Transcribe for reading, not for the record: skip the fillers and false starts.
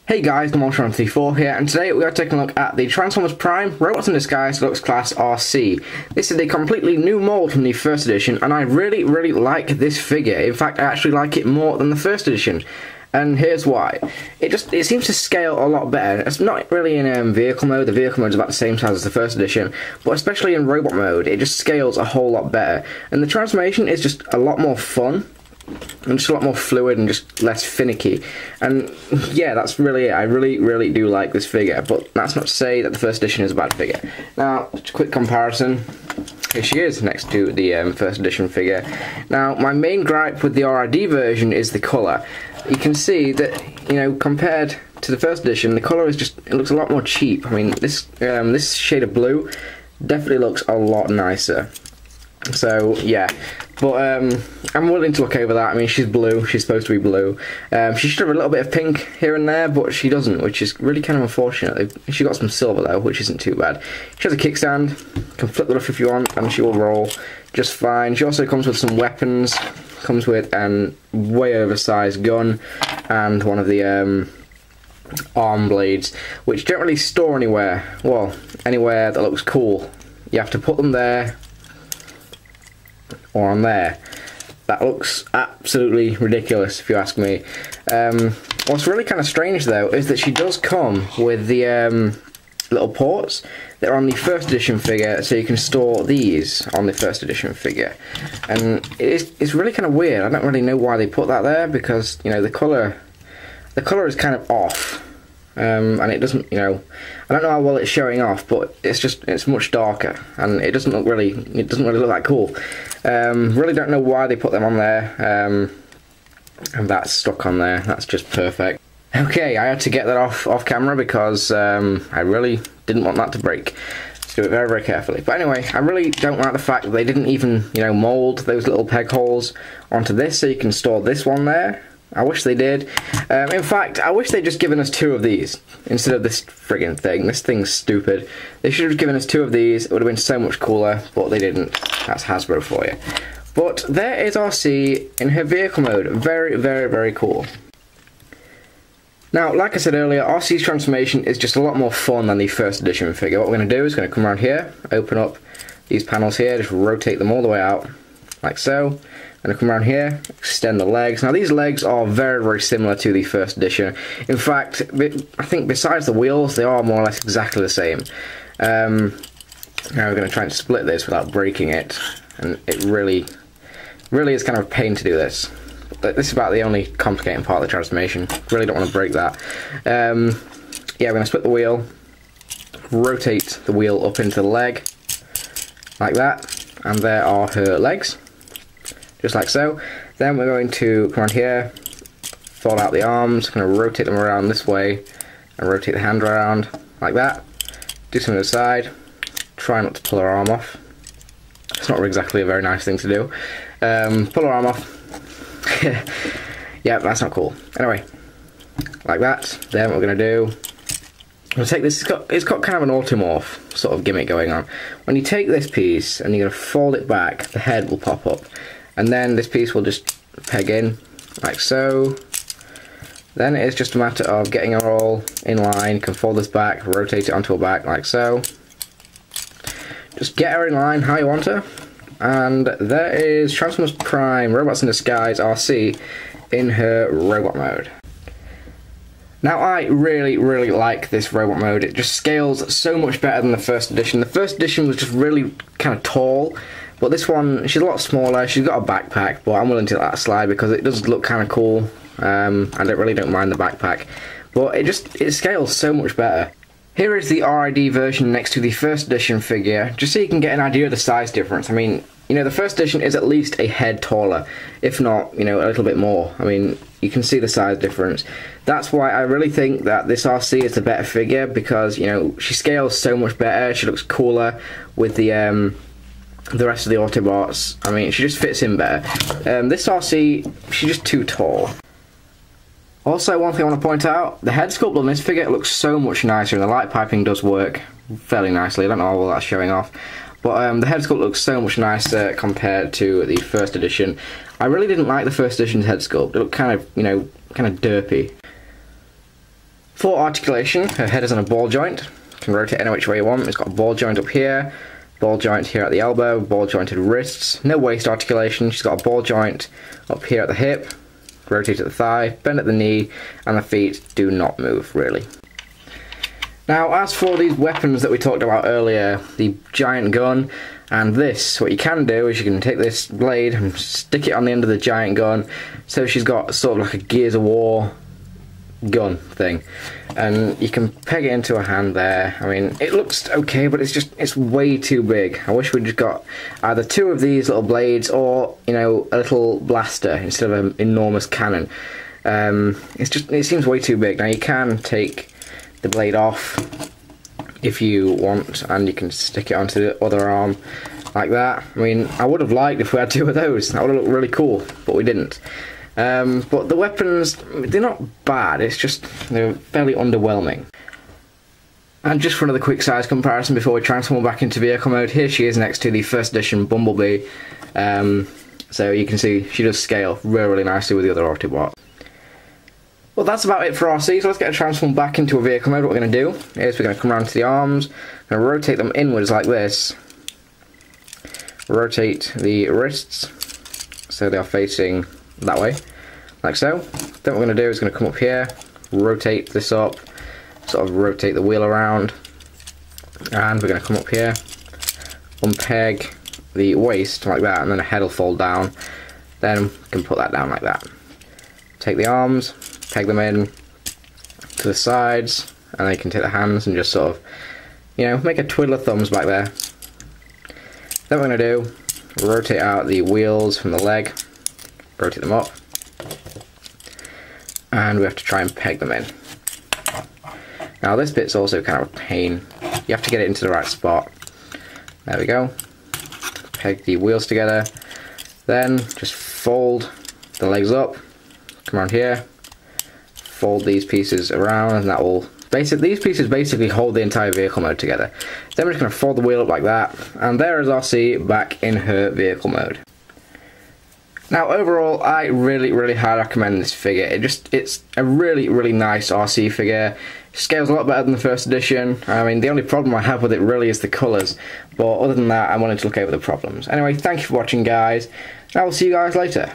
Hey guys, Untitled here, and today we are taking a look at the Transformers Prime Robots in Disguise Deluxe Class RC. This is a completely new mold from the first edition, and I really like this figure. In fact, I actually like it more than the first edition. And here's why. It seems to scale a lot better. It's not really in vehicle mode. The vehicle mode is about the same size as the first edition, but especially in robot mode, it just scales a whole lot better. And the transformation is just a lot more fun, and just a lot more fluid and just less finicky. And yeah, that's really it. I really do like this figure, but that's not to say that the first edition is a bad figure. Now, just a quick comparison. Here she is next to the first edition figure. Now, my main gripe with the RID version is the colour. You can see that, you know, compared to the first edition, the colour is just, it looks a lot more cheap. I mean, this shade of blue definitely looks a lot nicer. So yeah, but I'm willing to look over that. I mean, she's blue, she's supposed to be blue. She should have a little bit of pink here and there, but she doesn't, which is really kind of unfortunate. She got some silver though, which isn't too bad. She has a kickstand, you can flip that off if you want, and she will roll just fine. She also comes with some weapons, comes with an way oversized gun, and one of the arm blades, which don't really store anywhere. Well, anywhere that looks cool. You have to put them there, or on there. That looks absolutely ridiculous if you ask me. What's really kind of strange though is that she does come with the little ports that are on the first edition figure, so you can store these on the first edition figure. And it's really kind of weird. I don't really know why they put that there, because, you know, the colour is kind of off. And it doesn't, you know, I don't know how well it's showing off, but it's much darker, and it doesn't really look that cool. Really don't know why they put them on there, and that's stuck on there. That's just perfect. Okay, I had to get that off camera because I really didn't want that to break. Let's do it very carefully. But anyway, I really don't like the fact that they didn't even, you know, mold those little peg holes onto this, so you can store this one there. I wish they did. In fact, I wish they'd just given us 2 of these instead of this friggin' thing. This thing's stupid. They should have given us 2 of these. It would have been so much cooler, but they didn't. That's Hasbro for you. But there is Arcee in her vehicle mode. Very cool. Now, like I said earlier, Arcee's transformation is just a lot more fun than the first edition figure. What we're going to do is going to come around here, open up these panels here, just rotate them all the way out, like so. I'm going to come around here, extend the legs. Now these legs are very similar to the first edition. In fact, I think besides the wheels, they are more or less exactly the same. Now we're going to try and split this without breaking it, and it really is kind of a pain to do this. This is about the only complicating part of the transformation. Really don't want to break that. Yeah, we're going to split the wheel, rotate the wheel up into the leg, like that, and there are her legs. Just like so. Then we're going to come around here, fold out the arms, going to rotate them around this way, and rotate the hand around, like that. Do something to the side, try not to pull her arm off. It's not exactly a very nice thing to do. Pull her arm off. Yeah, that's not cool. Anyway, like that. Then what we're going to do, we'll take this, it's got kind of an automorph sort of gimmick going on. When you take this piece and you're going to fold it back, the head will pop up. And then this piece will just peg in, like so. Then it's just a matter of getting her all in line. You can fold this back, rotate it onto her back, like so. Just get her in line how you want her. And there is Transformers Prime Robots in Disguise Arcee in her robot mode. Now I really like this robot mode. It just scales so much better than the first edition. The first edition was just really kind of tall. But this one, she's a lot smaller, she's got a backpack, but I'm willing to let that slide because it does look kind of cool. I don't mind the backpack, but it scales so much better. Here is the RID version next to the first edition figure, just so you can get an idea of the size difference. I mean, you know, the first edition is at least a head taller, if not, you know, a little bit more. I mean, you can see the size difference. That's why I really think that this Arcee is the better figure, because, you know, she scales so much better, she looks cooler with the rest of the Autobots. I mean, she just fits in better. This Arcee, she's just too tall. Also, one thing I want to point out, the head sculpt on this figure looks so much nicer, and the light piping does work fairly nicely. I don't know how well that's showing off, but the head sculpt looks so much nicer compared to the first edition. I really didn't like the first edition's head sculpt. It looked kind of, you know, kind of derpy. For articulation, her head is on a ball joint. You can rotate any which way you want. It's got a ball joint up here, ball joint here at the elbow, ball jointed wrists, no waist articulation. She's got a ball joint up here at the hip, rotate at the thigh, bend at the knee, and the feet do not move really. Now, as for these weapons that we talked about earlier, the giant gun and this, what you can do is you can take this blade and stick it on the end of the giant gun, so she's got sort of like a Gears of War gun thing, and you can peg it into her hand there. I mean, it looks okay, but it's way too big. I wish we'd just got either two of these little blades or, you know, a little blaster instead of an enormous cannon. It seems way too big. Now you can take the blade off if you want, and you can stick it onto the other arm like that. I mean, I would have liked if we had two of those. That would have looked really cool, but we didn't. But the weapons, they're not bad, it's just they're fairly underwhelming. And just for another quick size comparison before we transform back into vehicle mode, here she is next to the first edition Bumblebee. So you can see she does scale really, really nicely with the other Autobot. Well, that's about it for Arcee, so let's get a transform back into a vehicle mode. What we're going to do is we're going to come around to the arms, going to rotate them inwards like this, rotate the wrists so they are facing that way, like so. Then what we're going to do is going to come up here, rotate this up, sort of rotate the wheel around, and we're going to come up here, unpeg the waist like that, and then the head will fall down. Then we can put that down like that. Take the arms, peg them in to the sides, and then you can take the hands and just sort of, you know, make a twiddle of thumbs back there. Then what we're going to do, rotate out the wheels from the leg, rotate them up, and we have to try and peg them in. Now this bit's also kind of a pain. You have to get it into the right spot. There we go. Peg the wheels together, then just fold the legs up, come around here, fold these pieces around, and that will these pieces basically hold the entire vehicle mode together. Then we're just going to fold the wheel up like that, and there is Arcee back in her vehicle mode. Now overall, I really highly recommend this figure. It's a really nice Arcee figure. It scales a lot better than the first edition. I mean, the only problem I have with it really is the colours, but other than that, I wanted to look over the problems. Anyway, thank you for watching, guys, and I will see you guys later.